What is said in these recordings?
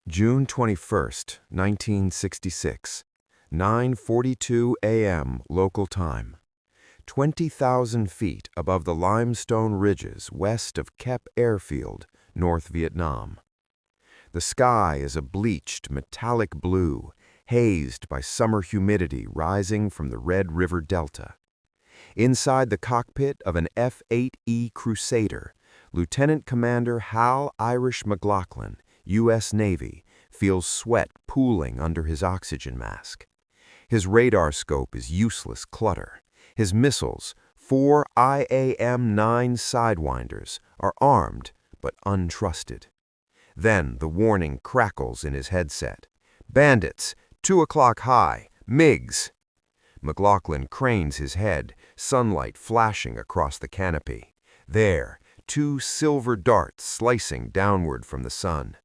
June 21, 1966, 9:42 a.m. local time. 20,000 feet above the limestone ridges west of Kep Airfield, North Vietnam. The sky is a bleached, metallic blue, hazed by summer humidity rising from the Red River Delta. Inside the cockpit of an F-8E Crusader, Lieutenant Commander Hal Irish McLaughlin, U.S. Navy, feels sweat pooling under his oxygen mask. His radar scope is useless clutter. His missiles, 4 IAM-9 Sidewinders, are armed but untrusted. Then the warning crackles in his headset. Bandits, 2 o'clock high, MiGs. McLaughlin cranes his head, sunlight flashing across the canopy. There, 2 silver darts slicing downward from the sun.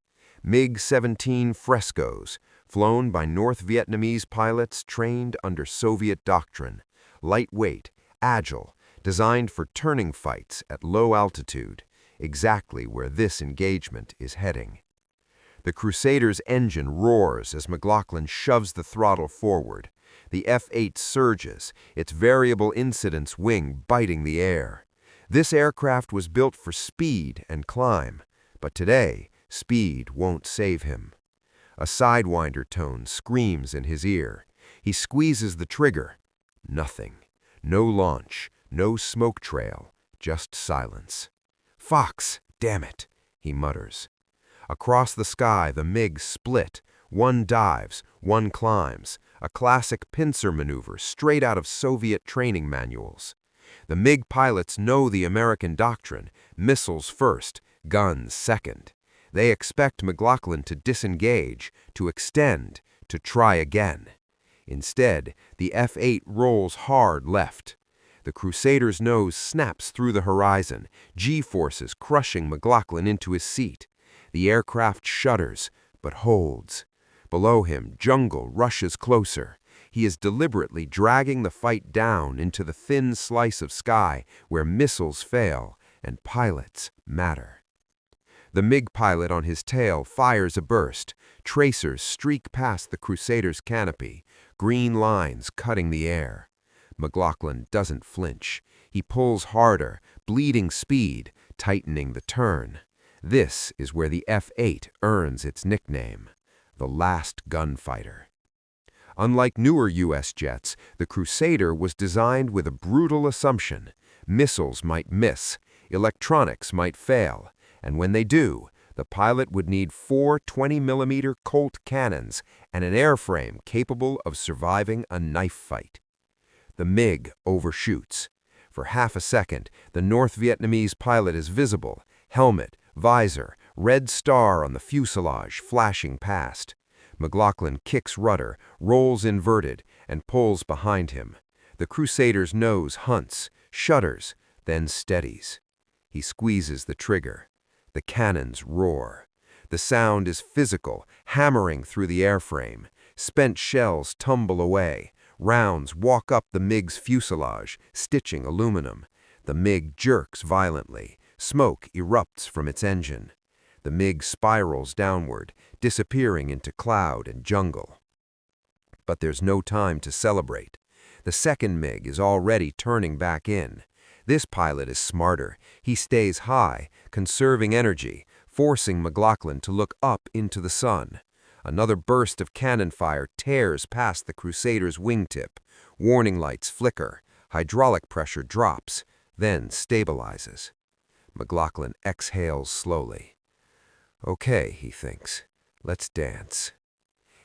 MiG-17 Frescos, flown by North Vietnamese pilots trained under Soviet doctrine, lightweight, agile, designed for turning fights at low altitude, exactly where this engagement is heading. The Crusader's engine roars as McLaughlin shoves the throttle forward. The F-8 surges, its variable incidence wing biting the air. This aircraft was built for speed and climb, but today, speed won't save him. A sidewinder tone screams in his ear. He squeezes the trigger. Nothing. No launch, no smoke trail, just silence. "Fox, damn it," he mutters. Across the sky, the MiGs split. One dives, one climbs, a classic pincer maneuver straight out of Soviet training manuals. The MiG pilots know the American doctrine, missiles first, guns second. They expect McLaughlin to disengage, to extend, to try again. Instead, the F-8 rolls hard left. The Crusader's nose snaps through the horizon, G-forces crushing McLaughlin into his seat. The aircraft shudders, but holds. Below him, jungle rushes closer. He is deliberately dragging the fight down into the thin slice of sky where missiles fail and pilots matter. The MiG pilot on his tail fires a burst. Tracers streak past the Crusader's canopy, green lines cutting the air. McLaughlin doesn't flinch. He pulls harder, bleeding speed, tightening the turn. This is where the F-8 earns its nickname, the last gunfighter. Unlike newer U.S. jets, the Crusader was designed with a brutal assumption. Missiles might miss, electronics might fail, and when they do, the pilot would need 4 20mm Colt cannons and an airframe capable of surviving a knife fight. The MiG overshoots. For half a second, the North Vietnamese pilot is visible, helmet, visor, red star on the fuselage flashing past. McLaughlin kicks rudder, rolls inverted, and pulls behind him. The Crusader's nose hunts, shudders, then steadies. He squeezes the trigger. The cannons roar. The sound is physical, hammering through the airframe. Spent shells tumble away. Rounds walk up the MiG's fuselage, stitching aluminum. The MiG jerks violently. Smoke erupts from its engine. The MiG spirals downward, disappearing into cloud and jungle. But there's no time to celebrate. The second MiG is already turning back in. This pilot is smarter. He stays high, conserving energy, forcing McLaughlin to look up into the sun. Another burst of cannon fire tears past the Crusader's wingtip. Warning lights flicker. Hydraulic pressure drops, then stabilizes. McLaughlin exhales slowly. Okay, he thinks. Let's dance.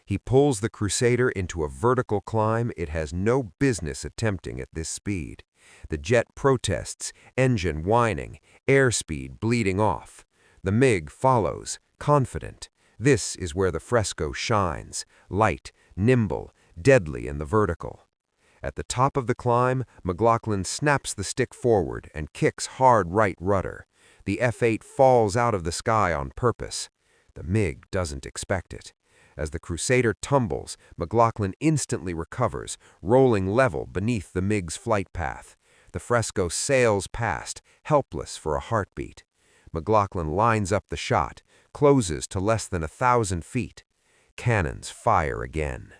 He pulls the Crusader into a vertical climb it has no business attempting at this speed. The jet protests, engine whining, airspeed bleeding off. The MiG follows, confident. This is where the Fresco shines, light, nimble, deadly in the vertical. At the top of the climb, McLaughlin snaps the stick forward and kicks hard right rudder. The F-8 falls out of the sky on purpose. The MiG doesn't expect it. As the Crusader tumbles, McLaughlin instantly recovers, rolling level beneath the MiG's flight path. The Fresco sails past, helpless for a heartbeat. McLaughlin lines up the shot, closes to less than 1,000 feet. Cannons fire again.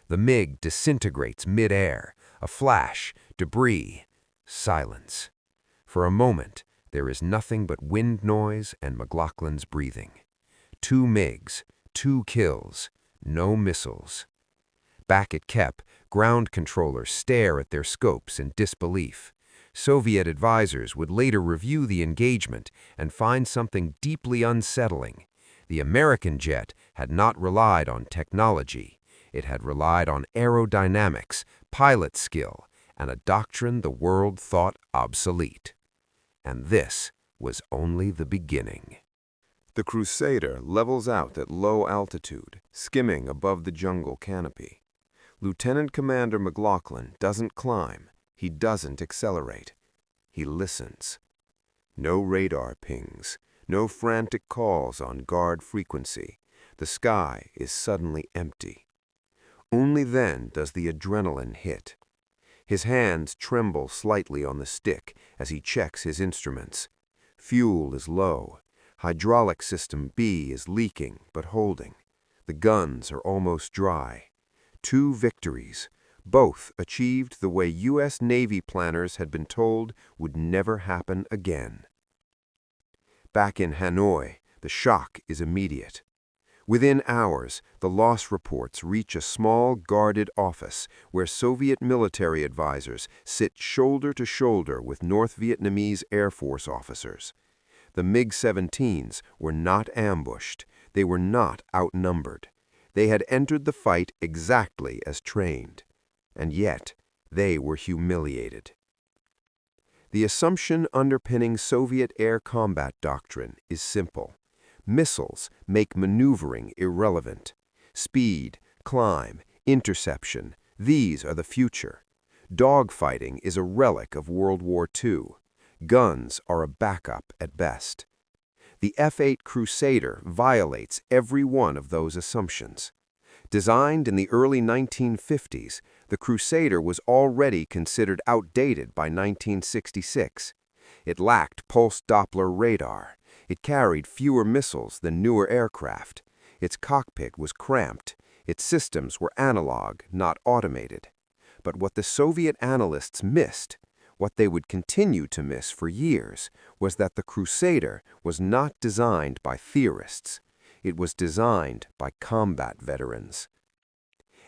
The MiG disintegrates mid-air. A flash, debris, silence. For a moment, there is nothing but wind noise and McLaughlin's breathing. 2 MiGs, 2 kills, no missiles. Back at Kep, ground controllers stare at their scopes in disbelief. Soviet advisors would later review the engagement and find something deeply unsettling. The American jet had not relied on technology. It had relied on aerodynamics, pilot skill, and a doctrine the world thought obsolete. And this was only the beginning. The Crusader levels out at low altitude, skimming above the jungle canopy. Lieutenant Commander McLaughlin doesn't climb. He doesn't accelerate. He listens. No radar pings, no frantic calls on guard frequency. The sky is suddenly empty. Only then does the adrenaline hit. His hands tremble slightly on the stick as he checks his instruments. Fuel is low. Hydraulic system B is leaking but holding. The guns are almost dry. 2 victories, both achieved the way U.S. Navy planners had been told would never happen again. Back in Hanoi, the shock is immediate. Within hours, the loss reports reach a small, guarded office where Soviet military advisors sit shoulder to shoulder with North Vietnamese Air Force officers. The MiG-17s were not ambushed. They were not outnumbered. They had entered the fight exactly as trained. And yet, they were humiliated. The assumption underpinning Soviet air combat doctrine is simple. Missiles make maneuvering irrelevant. Speed, climb, interception, these are the future. Dogfighting is a relic of World War II. Guns are a backup at best. The F-8 Crusader violates every one of those assumptions. Designed in the early 1950s, the Crusader was already considered outdated by 1966. It lacked pulse Doppler radar. It carried fewer missiles than newer aircraft. Its cockpit was cramped. Its systems were analog, not automated. But what the Soviet analysts missed, what they would continue to miss for years, was that the Crusader was not designed by theorists. It was designed by combat veterans.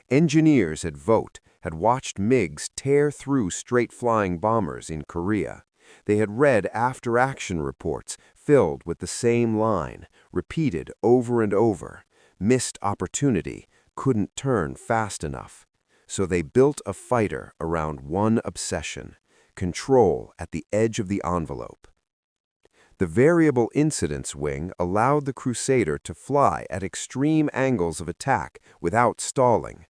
Engineers at Vought had watched MiGs tear through straight-flying bombers in Korea. They had read after-action reports filled with the same line, repeated over and over. Missed opportunity, couldn't turn fast enough. So they built a fighter around one obsession: control at the edge of the envelope. The variable incidence wing allowed the Crusader to fly at extreme angles of attack without stalling.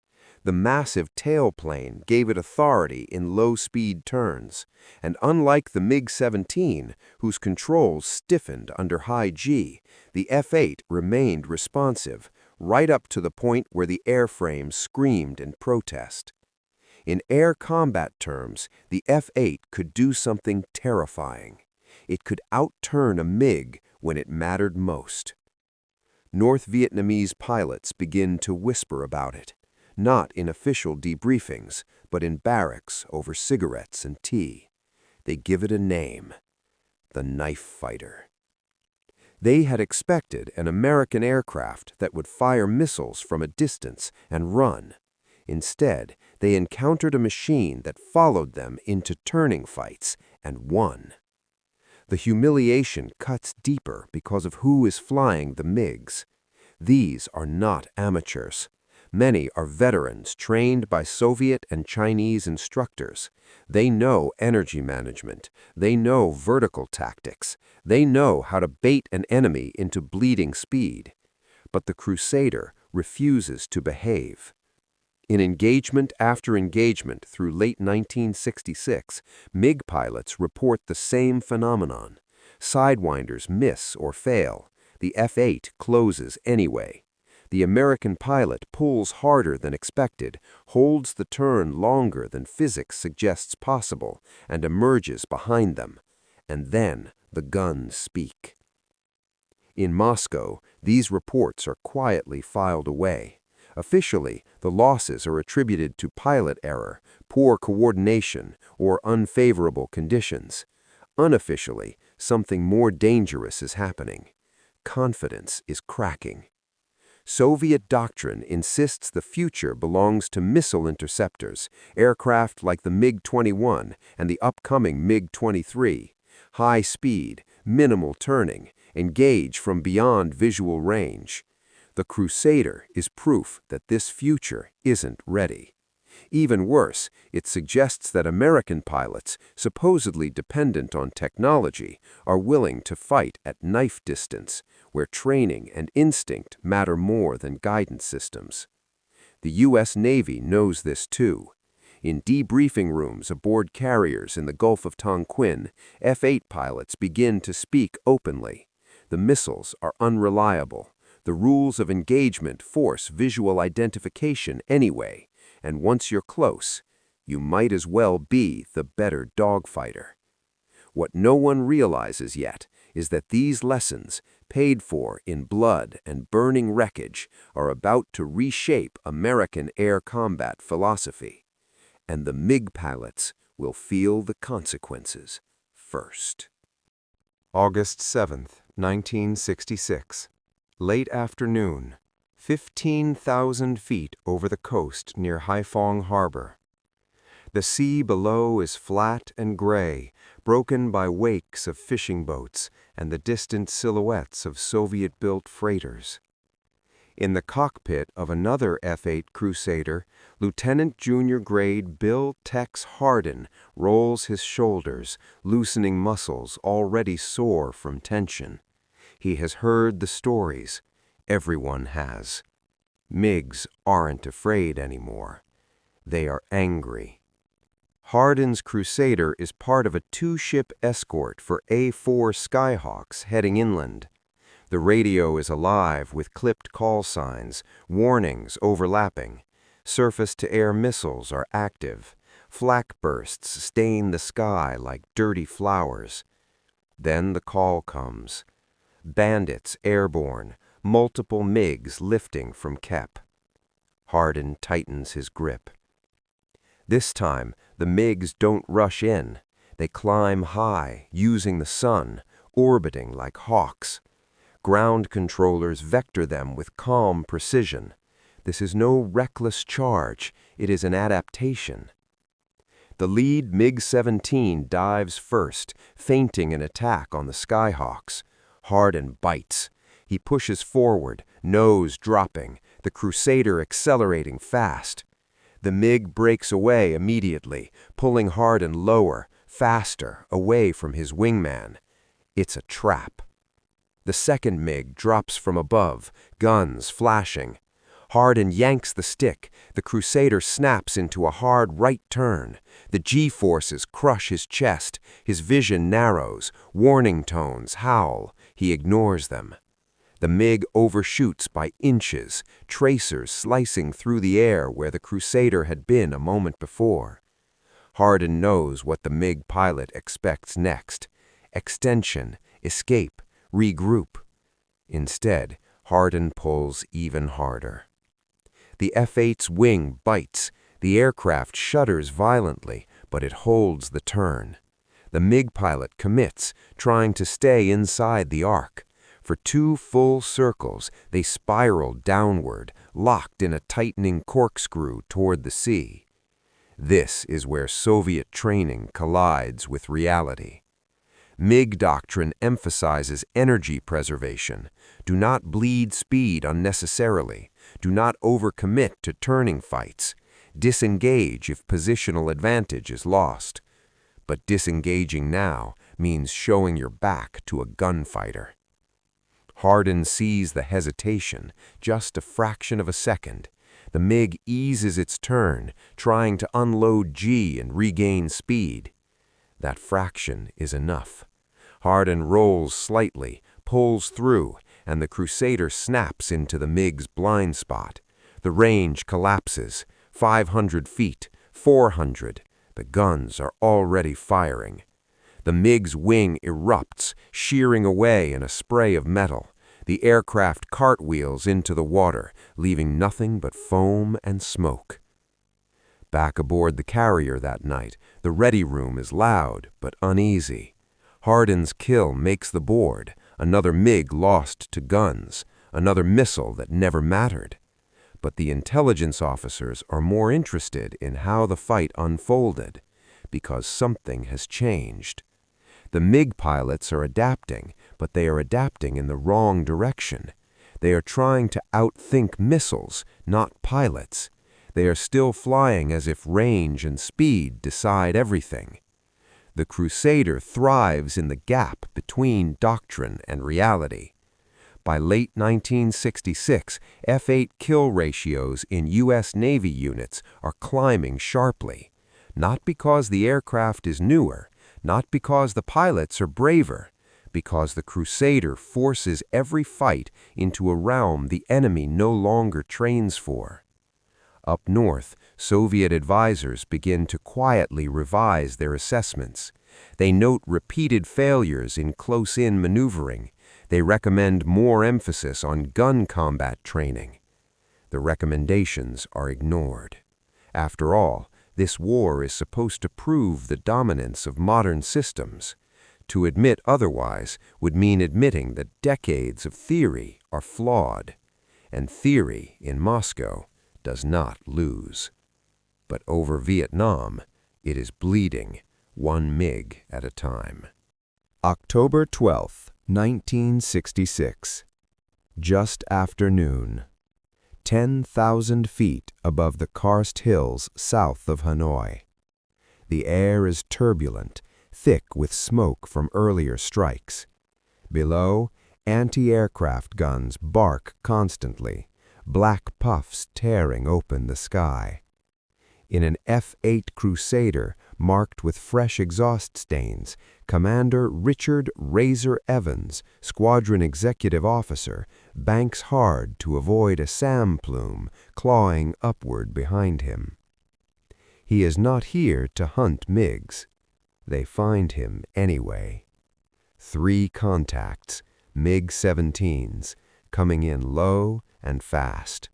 The massive tailplane gave it authority in low-speed turns, and unlike the MiG-17, whose controls stiffened under high G, the F-8 remained responsive, right up to the point where the airframe screamed in protest. In air combat terms, the F-8 could do something terrifying. It could outturn a MiG when it mattered most. North Vietnamese pilots begin to whisper about it, not in official debriefings, but in barracks over cigarettes and tea. They give it a name: the Knife Fighter. They had expected an American aircraft that would fire missiles from a distance and run. Instead, they encountered a machine that followed them into turning fights and won. The humiliation cuts deeper because of who is flying the MiGs. These are not amateurs. Many are veterans trained by Soviet and Chinese instructors. They know energy management. They know vertical tactics. They know how to bait an enemy into bleeding speed. But the Crusader refuses to behave. In engagement after engagement through late 1966, MiG pilots report the same phenomenon. Sidewinders miss or fail. The F-8 closes anyway. The American pilot pulls harder than expected, holds the turn longer than physics suggests possible, and emerges behind them. And then the guns speak. In Moscow, These reports are quietly filed away. Officially, the losses are attributed to pilot error, poor coordination, or unfavorable conditions. Unofficially, something more dangerous is happening. Confidence is cracking. Soviet doctrine insists the future belongs to missile interceptors, aircraft like the MiG-21 and the upcoming MiG-23. High speed, minimal turning, engage from beyond visual range. The Crusader is proof that this future isn't ready. Even worse, it suggests that American pilots, supposedly dependent on technology, are willing to fight at knife distance, where training and instinct matter more than guidance systems. The U.S. Navy knows this too. In debriefing rooms aboard carriers in the Gulf of Tonkin, F-8 pilots begin to speak openly. The missiles are unreliable. The rules of engagement force visual identification anyway, and once you're close, you might as well be the better dogfighter. What no one realizes yet is that these lessons, paid for in blood and burning wreckage, are about to reshape American air combat philosophy. And the MiG pilots will feel the consequences first. August 7th, 1966. Late afternoon. 15,000 feet over the coast near Haiphong Harbor. The sea below is flat and gray, broken by wakes of fishing boats and the distant silhouettes of Soviet-built freighters. In the cockpit of another F-8 Crusader, Lieutenant Junior Grade Bill Tex Hardin rolls his shoulders, loosening muscles already sore from tension. He has heard the stories. Everyone has. MiGs aren't afraid anymore. They are angry. Hardin's Crusader is part of a two-ship escort for A-4 Skyhawks heading inland. The radio is alive with clipped call signs, warnings overlapping. Surface-to-air missiles are active. Flak bursts stain the sky like dirty flowers. Then the call comes. Bandits airborne, multiple MiGs lifting from Kep. Hardin tightens his grip. This time, the MiGs don't rush in. They climb high, using the sun, orbiting like hawks. Ground controllers vector them with calm precision. This is no reckless charge, it is an adaptation. The lead MiG-17 dives first, feinting an attack on the Skyhawks. Hardin bites. He pushes forward, nose dropping, the Crusader accelerating fast. The MiG breaks away immediately, pulling Hardin lower, faster, away from his wingman. It's a trap. The second MiG drops from above, guns flashing. Hardin yanks the stick. The Crusader snaps into a hard right turn. The G-forces crush his chest. His vision narrows. Warning tones howl. He ignores them. The MiG overshoots by inches, tracers slicing through the air where the Crusader had been a moment before. Hardin knows what the MiG pilot expects next. Extension, escape, regroup. Instead, Hardin pulls even harder. The F-8's wing bites. The aircraft shudders violently, but it holds the turn. The MiG pilot commits, trying to stay inside the arc. For 2 full circles, they spiral downward, locked in a tightening corkscrew toward the sea. This is where Soviet training collides with reality. MiG doctrine emphasizes energy preservation. Do not bleed speed unnecessarily. Do not overcommit to turning fights. Disengage if positional advantage is lost. But disengaging now means showing your back to a gunfighter. Hardin sees the hesitation, just a fraction of a second. The MiG eases its turn, trying to unload G and regain speed. That fraction is enough. Hardin rolls slightly, pulls through, and the Crusader snaps into the MiG's blind spot. The range collapses. 500 feet, 400. The guns are already firing. The MiG's wing erupts, shearing away in a spray of metal. The aircraft cartwheels into the water, leaving nothing but foam and smoke. Back aboard the carrier that night, the ready room is loud but uneasy. Hardin's kill makes the board, another MiG lost to guns, another missile that never mattered. But the intelligence officers are more interested in how the fight unfolded, because something has changed. The MiG pilots are adapting, but they are adapting in the wrong direction. They are trying to outthink missiles, not pilots. They are still flying as if range and speed decide everything. The Crusader thrives in the gap between doctrine and reality. By late 1966, F-8 kill ratios in U.S. Navy units are climbing sharply, not because the aircraft is newer, not because the pilots are braver, because the Crusader forces every fight into a realm the enemy no longer trains for. Up north, Soviet advisors begin to quietly revise their assessments. They note repeated failures in close-in maneuvering. They recommend more emphasis on gun combat training. The recommendations are ignored. After all, this war is supposed to prove the dominance of modern systems. To admit otherwise would mean admitting that decades of theory are flawed, and theory in Moscow does not lose. But over Vietnam, it is bleeding, one MiG at a time. October 12, 1966. Just after noon. 10,000 feet above the Karst Hills south of Hanoi. The air is turbulent, thick with smoke from earlier strikes. Below, anti-aircraft guns bark constantly, black puffs tearing open the sky. In an F-8 Crusader marked with fresh exhaust stains, Commander Richard Razor Evans, Squadron Executive Officer, banks hard to avoid a SAM plume clawing upward behind him. He is not here to hunt MiGs. They find him anyway. 3 contacts, MiG-17s, coming in low and fast.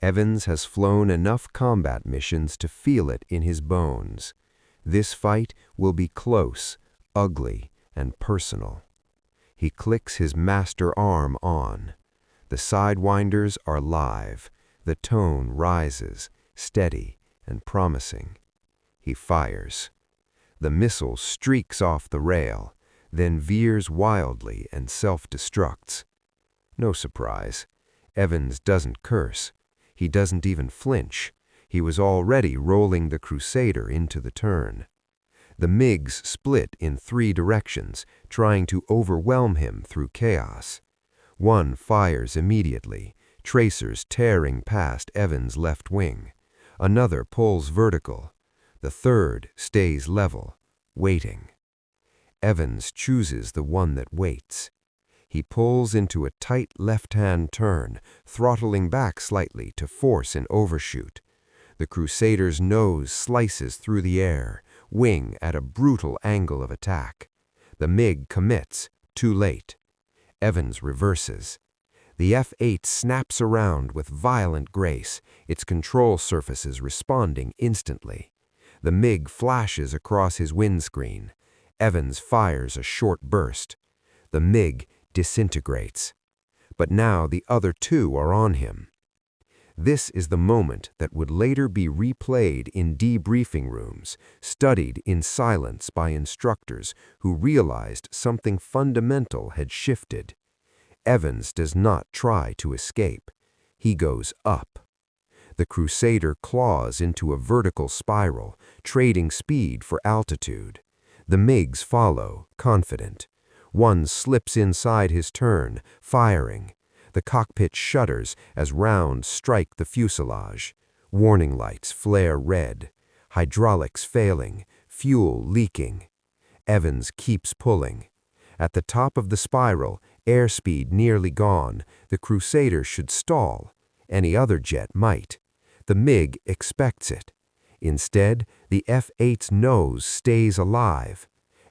Evans has flown enough combat missions to feel it in his bones. This fight will be close, ugly, and personal. He clicks his master arm on. The sidewinders are live. The tone rises, steady and promising. He fires. The missile streaks off the rail, then veers wildly and self-destructs. No surprise. Evans doesn't curse. He doesn't even flinch. He was already rolling the Crusader into the turn. The MiGs split in 3 directions, trying to overwhelm him through chaos. One fires immediately, tracers tearing past Evans' left wing. Another pulls vertical. The third stays level, waiting. Evans chooses the one that waits. He pulls into a tight left-hand turn, throttling back slightly to force an overshoot. The Crusader's nose slices through the air, wing at a brutal angle of attack. The MiG commits, too late. Evans reverses. The F-8 snaps around with violent grace, its control surfaces responding instantly. The MiG flashes across his windscreen. Evans fires a short burst. The MiG disintegrates. But now the other 2 are on him. This is the moment that would later be replayed in debriefing rooms, studied in silence by instructors who realized something fundamental had shifted. Evans does not try to escape. He goes up. The Crusader claws into a vertical spiral, trading speed for altitude. The MiGs follow, confident. One slips inside his turn, firing. The cockpit shudders as rounds strike the fuselage. Warning lights flare red. Hydraulics failing, fuel leaking. Evans keeps pulling. At the top of the spiral, airspeed nearly gone, the Crusader should stall. Any other jet might. The MiG expects it. Instead, the F-8's nose stays alive.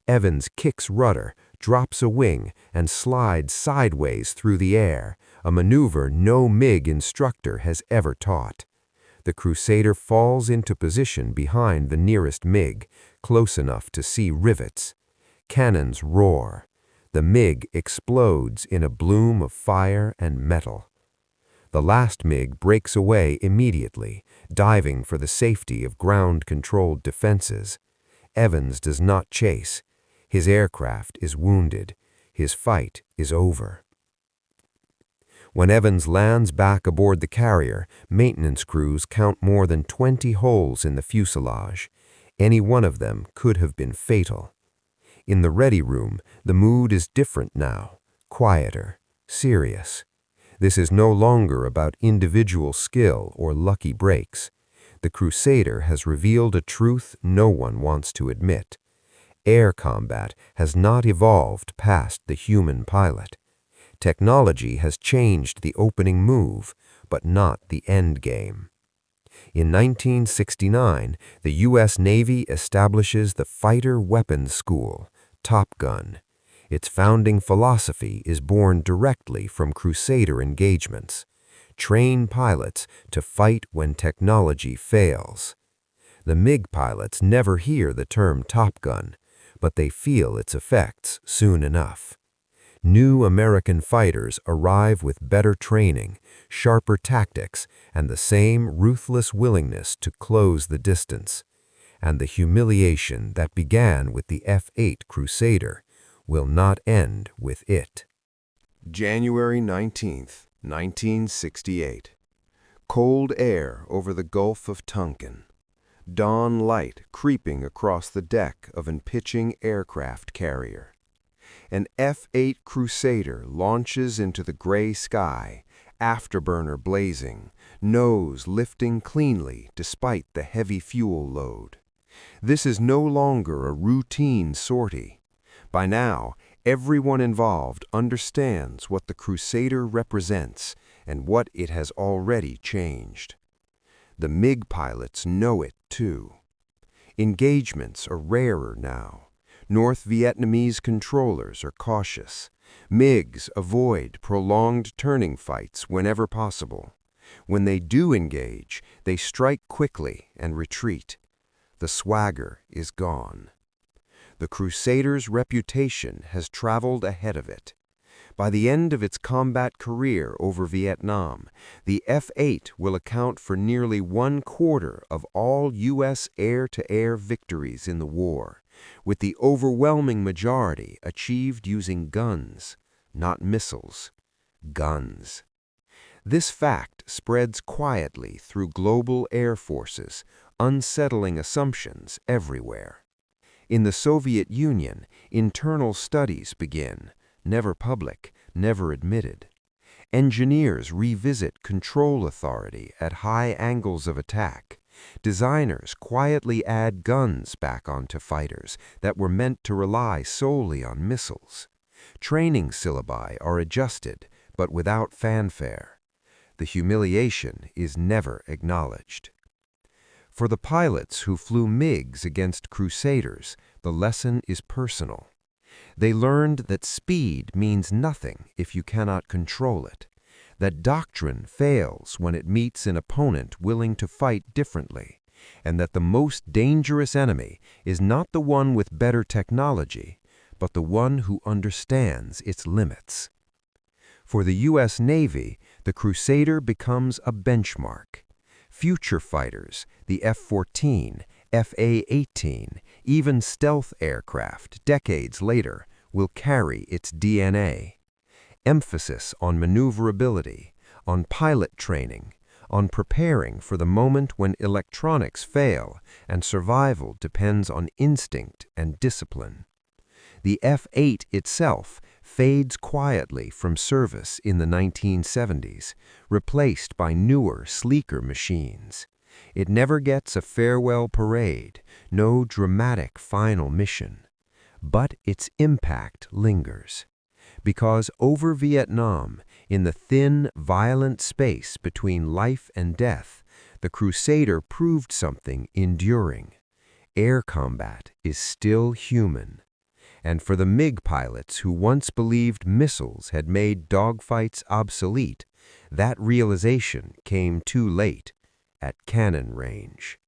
Evans kicks rudder, drops a wing and slides sideways through the air, a maneuver no MiG instructor has ever taught. The Crusader falls into position behind the nearest MiG, close enough to see rivets. Cannons roar. The MiG explodes in a bloom of fire and metal. The last MiG breaks away immediately, diving for the safety of ground-controlled defenses. Evans does not chase. His aircraft is wounded. His fight is over. When Evans lands back aboard the carrier, maintenance crews count more than 20 holes in the fuselage. Any one of them could have been fatal. In the ready room, the mood is different now, quieter, serious. This is no longer about individual skill or lucky breaks. The Crusader has revealed a truth no one wants to admit. Air combat has not evolved past the human pilot. Technology has changed the opening move, but not the end game. In 1969, the U.S. Navy establishes the Fighter Weapons School, Top Gun. Its founding philosophy is born directly from Crusader engagements. Train pilots to fight when technology fails. The MiG pilots never hear the term Top Gun, but they feel its effects soon enough. New American fighters arrive with better training, sharper tactics, and the same ruthless willingness to close the distance. And the humiliation that began with the F-8 Crusader will not end with it. January 19, 1968. Cold air over the Gulf of Tonkin. Dawn light creeping across the deck of an pitching aircraft carrier. An F-8 Crusader launches into the gray sky, afterburner blazing, nose lifting cleanly despite the heavy fuel load. This is no longer a routine sortie. By now, everyone involved understands what the Crusader represents and what it has already changed. The MiG pilots know it too. Engagements are rarer now. North Vietnamese controllers are cautious. MiGs avoid prolonged turning fights whenever possible. When they do engage, they strike quickly and retreat. The swagger is gone. The Crusader's reputation has traveled ahead of it. By the end of its combat career over Vietnam, the F-8 will account for nearly 1/4 of all U.S. air-to-air victories in the war, with the overwhelming majority achieved using guns, not missiles, guns. This fact spreads quietly through global air forces, unsettling assumptions everywhere. In the Soviet Union, internal studies begin, never public, never admitted. Engineers revisit control authority at high angles of attack. Designers quietly add guns back onto fighters that were meant to rely solely on missiles. Training syllabi are adjusted, but without fanfare. The humiliation is never acknowledged. For the pilots who flew MiGs against Crusaders, the lesson is personal. They learned that speed means nothing if you cannot control it, that doctrine fails when it meets an opponent willing to fight differently, and that the most dangerous enemy is not the one with better technology, but the one who understands its limits. For the U.S. Navy, the Crusader becomes a benchmark. Future fighters, the F-14, F-A-18, even stealth aircraft decades later, will carry its DNA. Emphasis on maneuverability, on pilot training, on preparing for the moment when electronics fail and survival depends on instinct and discipline. The F-8 itself fades quietly from service in the 1970s, replaced by newer, sleeker machines. It never gets a farewell parade, no dramatic final mission. But its impact lingers. Because over Vietnam, in the thin, violent space between life and death, the Crusader proved something enduring. Air combat is still human. And for the MiG pilots who once believed missiles had made dogfights obsolete, that realization came too late, at cannon range.